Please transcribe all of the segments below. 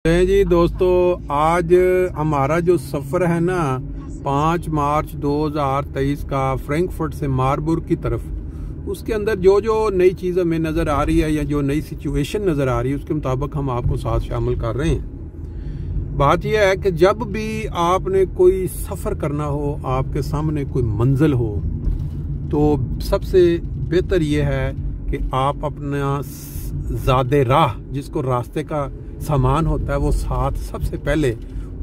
जी दोस्तों, आज हमारा जो सफ़र है ना 5 मार्च 2023 का फ्रैंकफर्ट से मार्बुर्ग की तरफ, उसके अंदर जो जो नई चीज़ हमें नज़र आ रही है या जो नई सिचुएशन नज़र आ रही है उसके मुताबिक हम आपको साथ शामिल कर रहे हैं। बात यह है कि जब भी आपने कोई सफ़र करना हो, आपके सामने कोई मंजिल हो, तो सबसे बेहतर यह है कि आप अपना ज़ादे राह, जिसको रास्ते का सामान होता है, वो साथ सबसे पहले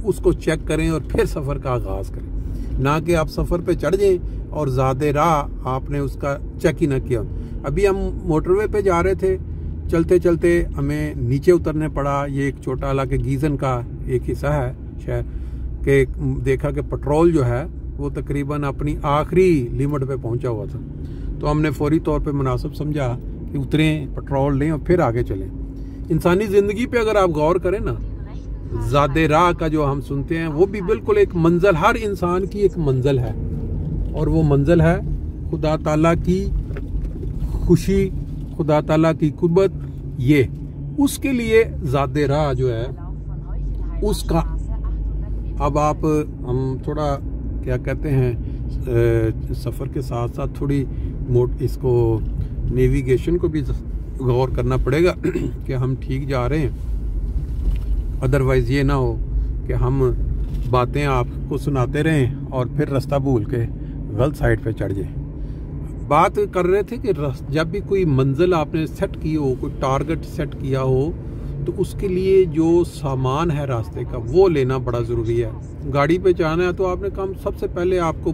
उसको चेक करें और फिर सफ़र का आगाज़ करें। ना कि आप सफ़र पे चढ़ जाएं और ज़ादे राह आपने उसका चेक ही ना किया। अभी हम मोटरवे पे जा रहे थे, चलते चलते हमें नीचे उतरने पड़ा। ये एक छोटा हालांकि गीज़न का एक हिस्सा है शहर के, देखा कि पेट्रोल जो है वो तकरीबन अपनी आखिरी लिमिट पे पहुंचा हुआ था, तो हमने फौरी तौर पे मुनासिब समझा कि उतरें, पेट्रोल लें और फिर आगे चलें। इंसानी ज़िंदगी पे अगर आप गौर करें ना, ज़ादे राह का जो हम सुनते हैं वो भी बिल्कुल एक मंजिल, हर इंसान की एक मंजिल है, और वो मंजिल है खुदा ताला की खुशी, खुदा ताला की कुर्बत। ये उसके लिए ज़ादे राह जो है उसका, अब आप हम थोड़ा क्या कहते हैं, सफ़र के साथ साथ थोड़ी इसको नेविगेशन को भी गौर करना पड़ेगा कि हम ठीक जा रहे हैं। अदरवाइज़ ये ना हो कि हम बातें आपको सुनाते रहें और फिर रास्ता भूल के गलत साइड पे चढ़ जाए। बात कर रहे थे कि जब भी कोई मंजिल आपने सेट की हो, कोई टारगेट सेट किया हो, तो उसके लिए जो सामान है रास्ते का वो लेना बड़ा ज़रूरी है। गाड़ी पे जाना है तो आपने काम सबसे पहले आपको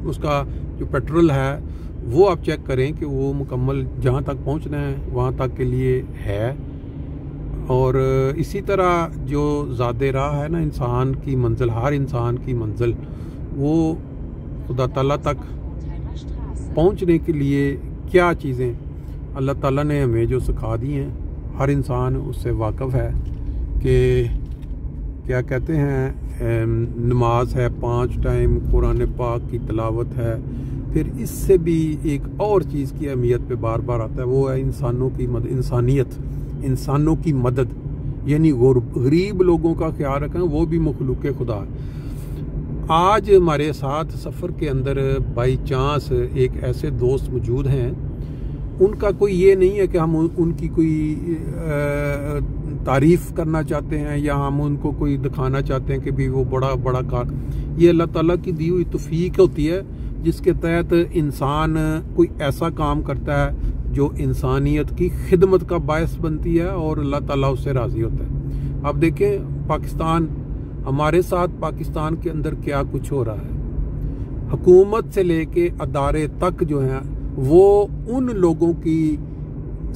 उसका जो पेट्रोल है वो आप चेक करें कि वो मुकम्मल जहाँ तक पहुँचना है वहाँ तक के लिए है। और इसी तरह जो ज़ादे राह है ना, इंसान की मंजिल, हर इंसान की मंजिल, वो खुदा ताला तक पहुँचने के लिए क्या चीज़ें अल्लाह ताला ने हमें जो सिखा दी हैं, हर इंसान उससे वाकिफ़ है कि क्या कहते हैं, नमाज है 5 टाइम, कुरान पाक की तिलावत है। फिर इससे भी एक और चीज़ की अहमियत पे बार बार आता है, वो है इंसानों की मदद, इंसानियत, इंसानों की मदद, यानी गरीब लोगों का ख्याल रखें, वो भी मखलूक खुदा है। आज हमारे साथ सफ़र के अंदर बाई चांस एक ऐसे दोस्त मौजूद हैं, उनका कोई ये नहीं है कि हम उनकी कोई तारीफ़ करना चाहते हैं या हम उनको कोई दिखाना चाहते हैं कि भी वो बड़ा बड़ा कार, ये अल्लाह ताला की दी हुई तौफीक होती है, जिसके तहत इंसान कोई ऐसा काम करता है जो इंसानियत की खिदमत का बायस बनती है और अल्लाह ताला उससे राज़ी होता है। अब देखें पाकिस्तान, हमारे साथ पाकिस्तान के अंदर क्या कुछ हो रहा है। हुकूमत से लेके अदारे तक जो हैं वो उन लोगों की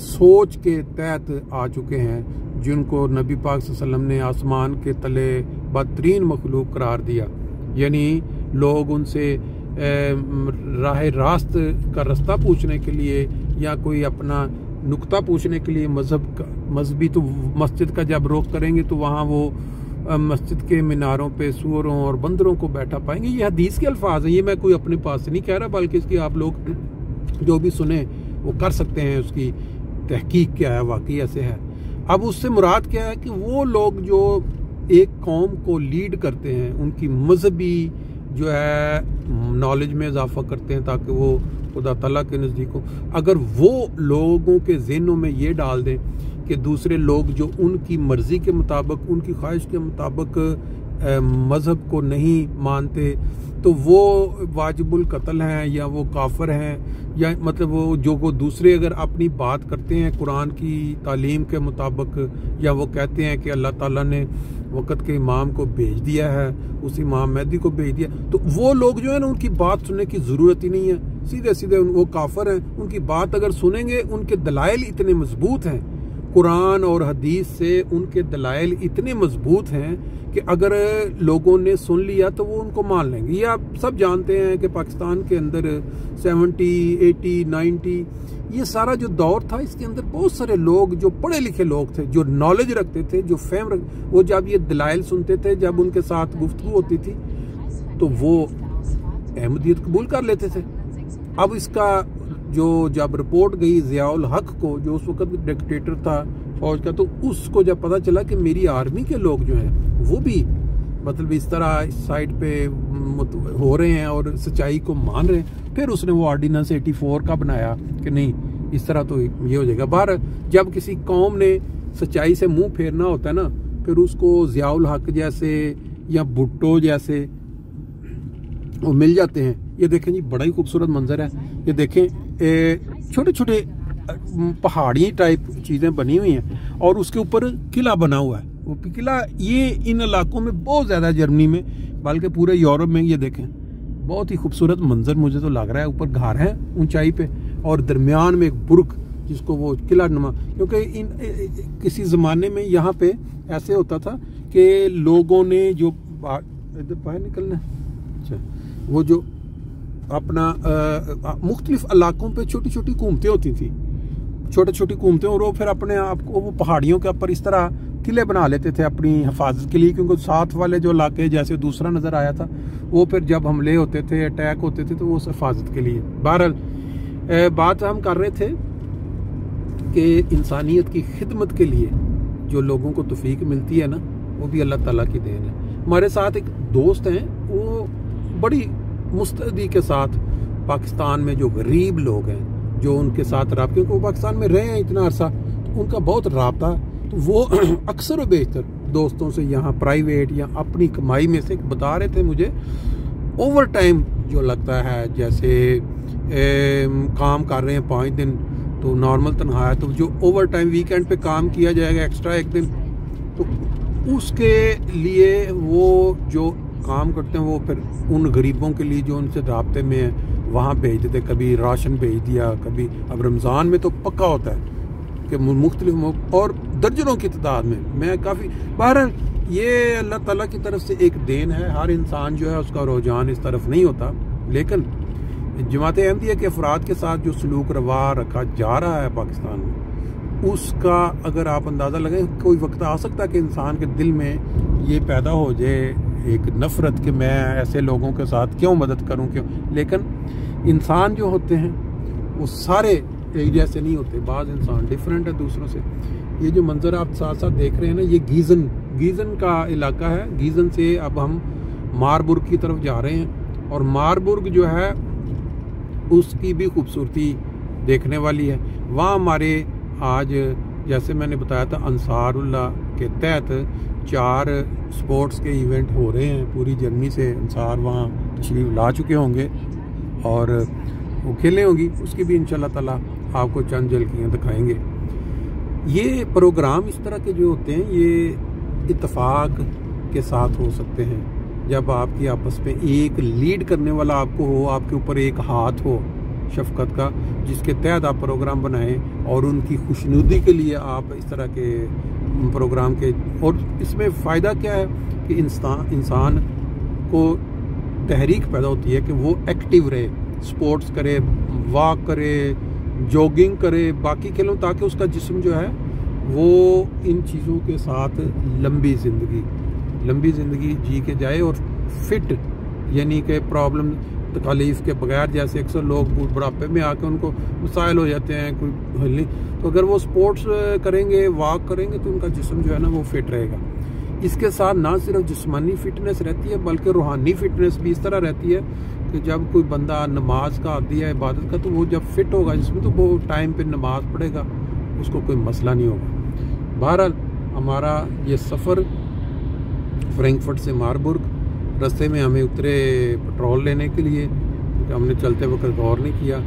सोच के तहत आ चुके हैं जिनको नबी पाक सल्लल्लाहु अलैहि वसल्लम ने आसमान के तले बदतरीन मखलूक करार दिया। यानी लोग उनसे राह रास्त का रास्ता पूछने के लिए या कोई अपना नुक्ता पूछने के लिए मजहबी तो मस्जिद का जब रोक करेंगे तो वहाँ वो मस्जिद के मीनारों पे सूअरों और बंदरों को बैठा पाएंगे। ये हदीस के अल्फाज हैं, ये मैं कोई अपने पास से नहीं कह रहा, बल्कि इसकी आप लोग जो भी सुने वो कर सकते हैं, उसकी तहकीक क्या है, वाकई ऐसे है। अब उससे मुराद क्या है कि वो लोग जो एक कौम को लीड करते हैं, उनकी मजहबी जो है नॉलेज में इजाफा करते हैं ताकि वो खुदा ताला के नज़दीक हो। अगर वो लोगों के ज़हनों में ये डाल दें कि दूसरे लोग जो उनकी मर्ज़ी के मुताबिक, उनकी ख्वाहिश के मुताबिक मज़हब को नहीं मानते, तो वो वाजिबुल कत्ल हैं या वो काफिर हैं, या मतलब वो जो वो दूसरे अगर अपनी बात करते हैं कुरान की तालीम के मुताबिक, या वो कहते हैं कि अल्लाह ताला ने वक़्त के इमाम को भेज दिया है, उस इमाम मेहदी को भेज दिया, तो वो लोग जो है ना उनकी बात सुनने की ज़रूरत ही नहीं है, सीधे सीधे वो काफिर हैं। उनकी बात अगर सुनेंगे, उनके दलाइल इतने मजबूत हैं, कुरान और हदीस से उनके दलाइल इतने मजबूत हैं कि अगर लोगों ने सुन लिया तो वो उनको मान लेंगे। ये आप सब जानते हैं कि पाकिस्तान के अंदर 70, 80, 90 ये सारा जो दौर था, इसके अंदर बहुत सारे लोग जो पढ़े लिखे लोग थे, जो नॉलेज रखते थे, जो वो जब ये दलाइल सुनते थे, जब उनके साथ गुफ्तगू होती थी, तो वो अहमदियत कबूल कर लेते थे। अब इसका जो जब रिपोर्ट गई ज़ियाउल हक को, जो उस वक्त डिक्टेटर था फौज का। तो उसको जब पता चला कि मेरी आर्मी के लोग जो हैं वो भी मतलब इस तरह इस साइड पे हो रहे हैं और सच्चाई को मान रहे हैं, फिर उसने वो ऑर्डिनेंस 84 का बनाया कि नहीं इस तरह तो ये हो जाएगा। बाहर जब किसी कौम ने सच्चाई से मुंह फेरना होता है ना, फिर उसको ज़ियाउल हक जैसे या भुट्टो जैसे वो मिल जाते हैं। ये देखें जी, बड़ा ही खूबसूरत मंजर है। ये देखें छोटे छोटे पहाड़ी टाइप चीज़ें बनी हुई हैं और उसके ऊपर किला बना हुआ है। वो किला ये इन इलाकों में बहुत ज़्यादा, जर्मनी में बल्कि पूरे यूरोप में। ये देखें बहुत ही खूबसूरत मंजर मुझे तो लग रहा है। ऊपर घर है ऊंचाई पे और दरमियान में एक बुर्ग जिसको वो किला नुमा, क्योंकि किसी ज़माने में यहाँ पे ऐसे होता था कि लोगों ने जो इधर बाहर निकलना, अच्छा वो जो अपना मुख्तलिफ इलाकों पे छोटी छोटी हुकूमतें होती थी, छोटी छोटी हुकूमतें, और वो फिर अपने आप को वो पहाड़ियों के ऊपर इस तरह किले बना लेते थे अपनी हिफाजत के लिए, क्योंकि साथ वाले जो इलाके जैसे दूसरा नज़र आया था वो फिर जब हमले होते थे, अटैक होते थे, तो वो हिफाजत के लिए। बहरहाल बात हम कर रहे थे कि इंसानियत की खिदमत के लिए जो लोगों को तौफीक मिलती है ना, वो भी अल्लाह ताला की देन है। हमारे साथ एक दोस्त हैं, वो बड़ी मुस्तैदी के साथ पाकिस्तान में जो गरीब लोग हैं, जो उनके साथ रहा, क्योंकि वो पाकिस्तान में रहे हैं इतना अरसा, तो उनका बहुत राब्ता, तो वो अक्सर व बेशतर दोस्तों से यहाँ प्राइवेट या अपनी कमाई में से बता रहे थे मुझे, ओवर टाइम जो लगता है, जैसे काम कर रहे हैं 5 दिन तो नॉर्मल तनख्वाह है, तो जो ओवर टाइम वीकेंड पे काम किया जाएगा एक्स्ट्रा 1 दिन, तो उसके लिए वो जो काम करते हैं वो फिर उन गरीबों के लिए जो उनसे राब्ते में है वहाँ भेज देते, कभी राशन भेज दिया, कभी अब रमज़ान में तो पक्का होता है कि मुख्तलिफ और दर्जनों की तादाद में। मैं काफ़ी बहरहाल ये अल्लाह ताला की तरफ से एक देन है। हर इंसान जो है उसका रुझान इस तरफ नहीं होता, लेकिन जमात अहमदिया के अफराद के साथ जो सलूक रवा रखा जा रहा है पाकिस्तान में, उसका अगर आप अंदाज़ा लगाएं, कोई वक्त आ सकता है कि इंसान के दिल में ये पैदा हो जाए एक नफ़रत कि मैं ऐसे लोगों के साथ क्यों मदद करूं, क्यों। लेकिन इंसान जो होते हैं वो सारे एक जैसे नहीं होते, बाज़ इंसान डिफरेंट है दूसरों से। ये जो मंजर आप साथ साथ देख रहे हैं ना, ये गीज़न का इलाका है। गीज़न से अब हम मारबुर्ग की तरफ जा रहे हैं, और मारबुर्ग जो है उसकी भी खूबसूरती देखने वाली है। वहाँ हमारे आज जैसे मैंने बताया था अंसारुल्लाह के तहत 4 स्पोर्ट्स के इवेंट हो रहे हैं। पूरी जर्मनी से अंसार वहाँ तशरीफ ला चुके होंगे और वो खेले होंगी, उसकी भी इंशाल्लाह ताला आपको चंद झलकियाँ दिखाएंगे। ये प्रोग्राम इस तरह के जो होते हैं ये इत्तेफाक के साथ हो सकते हैं, जब आपकी आपस में एक लीड करने वाला आपको हो, आपके ऊपर एक हाथ हो शफकत का, जिसके तहत आप प्रोग्राम बनाएं और उनकी खुशनुदी के लिए आप इस तरह के प्रोग्राम के। और इसमें फ़ायदा क्या है कि इंसान को तहरीक पैदा होती है कि वो एक्टिव रहे, स्पोर्ट्स करे, वॉक करे, जॉगिंग करे, बाकी खेलों, ताकि उसका जिस्म जो है वो इन चीज़ों के साथ लंबी ज़िंदगी जी के जाए और फिट, यानी कि प्रॉब्लम तकलीफ़ के बगैर, जैसे अक्सर लोग बुढ़ापे में आके उनको मसाइल हो जाते हैं, कोई हल नहीं, तो अगर वो स्पोर्ट्स करेंगे, वॉक करेंगे, तो उनका जिस्म जो है ना वो फिट रहेगा। इसके साथ ना सिर्फ जिस्मानी फिटनेस रहती है बल्कि रूहानी फिटनेस भी इस तरह रहती है कि जब कोई बंदा नमाज का आदी है, इबादत का, तो वो जब फिट होगा जिसमें, तो वो टाइम पे नमाज पढ़ेगा, उसको कोई मसला नहीं होगा। बहरहाल हमारा ये सफ़र फ्रैंकफर्ट से मारबुर्ग, रास्ते में हमें उतरे पेट्रोल लेने के लिए, हमने चलते वक्त गौर नहीं किया।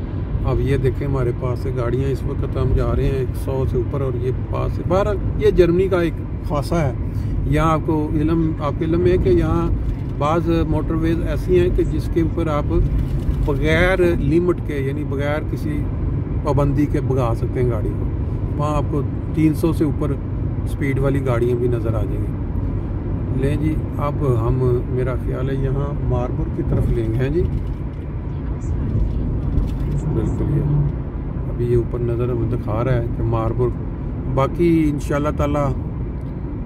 अब ये देखें हमारे पास से गाड़ियाँ, इस वक्त हम जा रहे हैं 100 से ऊपर और ये पास से। बहरहाल ये जर्मनी का एक खासा है। यहाँ आपके इल्म में है कि यहाँ बाज़ मोटरवेज ऐसी हैं कि जिसके ऊपर आप बग़ैर लिमिट के, यानी बग़ैर किसी पाबंदी के भगा सकते हैं गाड़ी को। वहाँ आपको 300 से ऊपर स्पीड वाली गाड़ियाँ भी नज़र आ जाएंगी। लें जी, अब हम, मेरा ख्याल है यहाँ मारबुर्ग की तरफ लेंगे हैं जी, बिल्कुल। ये अभी ये ऊपर नज़र हमें दिखा रहा है कि मारबुर्ग। बाकी इंशाल्लाह ताला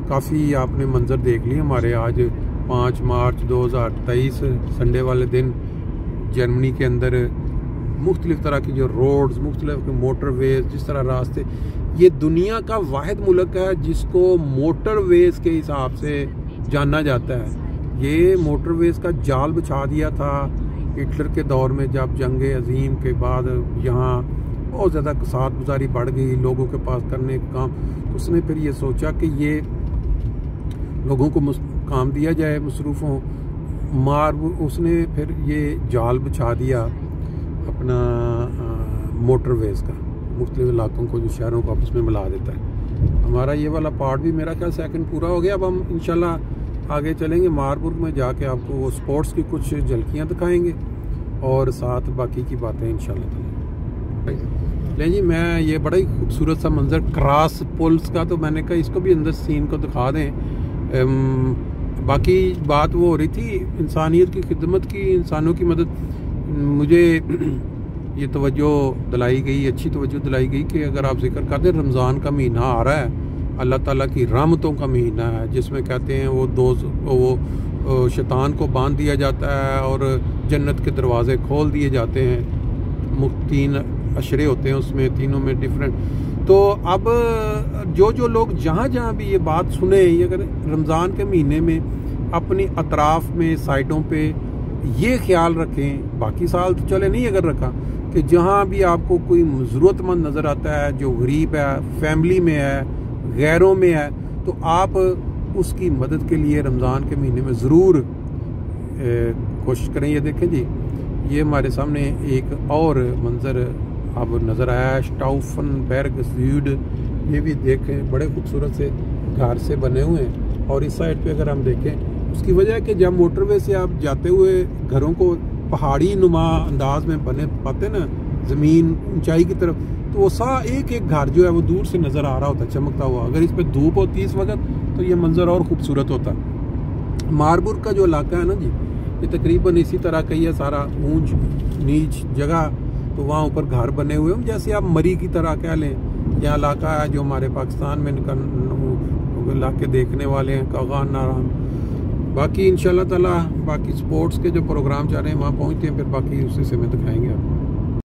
काफ़ी आपने मंजर देख लिए हमारे। आज 5 मार्च 2023 संडे वाले दिन जर्मनी के अंदर मुख्तलिफ़ तरह की जो रोड्स, मुख्तलिफ़ मोटरवेज, जिस तरह रास्ते, ये दुनिया का वाहिद मुल्क है जिसको मोटरवेज के हिसाब से जाना जाता है। ये मोटरवेज का जाल बिछा दिया था हिटलर के दौर में, जब जंग अजीम के बाद यहाँ बहुत ज़्यादा कसाद गुजारी बढ़ गई लोगों के पास करने का काम, तो उसने फिर ये सोचा कि ये लोगों को काम दिया जाए, मसरूफ़ हों, उसने फिर ये जाल बिछा दिया अपना मोटरवेज का, मुख्तलिफ इलाकों को, जो शहरों को आपस में मिला देता है। हमारा ये वाला पार्ट भी मेरा ख्याल सेकंड पूरा हो गया। अब हम इंशाल्लाह आगे चलेंगे, मारबुर्ग में जाके आपको वो स्पोर्ट्स की कुछ झलकियाँ दिखाएंगे और साथ बाकी की बातें इंशाल्लाह। ले जी, मैं ये बड़ा ही खूबसूरत सा मंजर क्रॉस पुल्स का, तो मैंने कहा इसको भी अंदर सीन को दिखा दें। बाकी बात वो हो रही थी इंसानियत की खिदमत की, इंसानों की मदद। मुझे ये तवज्जो दिलाई गई, अच्छी तवज्जो दिलाई गई कि अगर आप जिक्र करते हैं रमज़ान का महीना आ रहा है, अल्लाह ताला की रहमतों का महीना है, जिसमें कहते हैं वो शैतान को बांध दिया जाता है और जन्नत के दरवाजे खोल दिए जाते हैं। 3 अशरे होते हैं उसमें, तीनों में डिफरेंट। तो अब जो लोग जहाँ भी ये बात सुने, अगर रमज़ान के महीने में अपनी अतराफ़ में साइडों पे ये ख्याल रखें, बाकी साल तो चले नहीं अगर रखा, कि जहाँ भी आपको कोई ज़रूरतमंद नज़र आता है, जो गरीब है, फैमिली में है, गैरों में है, तो आप उसकी मदद के लिए रमज़ान के महीने में ज़रूर कोशिश करें। ये देखें जी, ये हमारे सामने एक और मंज़र अब नज़र आया, स्टाउफनबर्ग ज़्यूड। ये भी देखें, बड़े खूबसूरत से घर से बने हुए हैं। और इस साइड पे अगर हम देखें, उसकी वजह है कि जब मोटरवे से आप जाते हुए घरों को पहाड़ी नुमा अंदाज में बने पाते ना, ज़मीन ऊंचाई की तरफ, तो वो एक घर जो है वो दूर से नज़र आ रहा होता, चमकता हुआ। अगर इस पर धूप होती इस वक्त, तो ये मंजर और खूबसूरत होता। मारबुर्ग का जो इलाका है ना जी, ये तकरीबन इसी तरह का ही है, सारा ऊंच नीच जगह, तो वहाँ ऊपर घर बने हुए हैं, जैसे आप मरी की तरह कह लें। यह इलाका है जो हमारे पाकिस्तान में इलाके देखने वाले हैं, कागान नाराम। बाकी इंशाल्लाह ताला बाकी स्पोर्ट्स के जो प्रोग्राम चाह रहे हैं वहाँ पहुँचते हैं, फिर बाकी उसी से में दिखाएंगे आपको।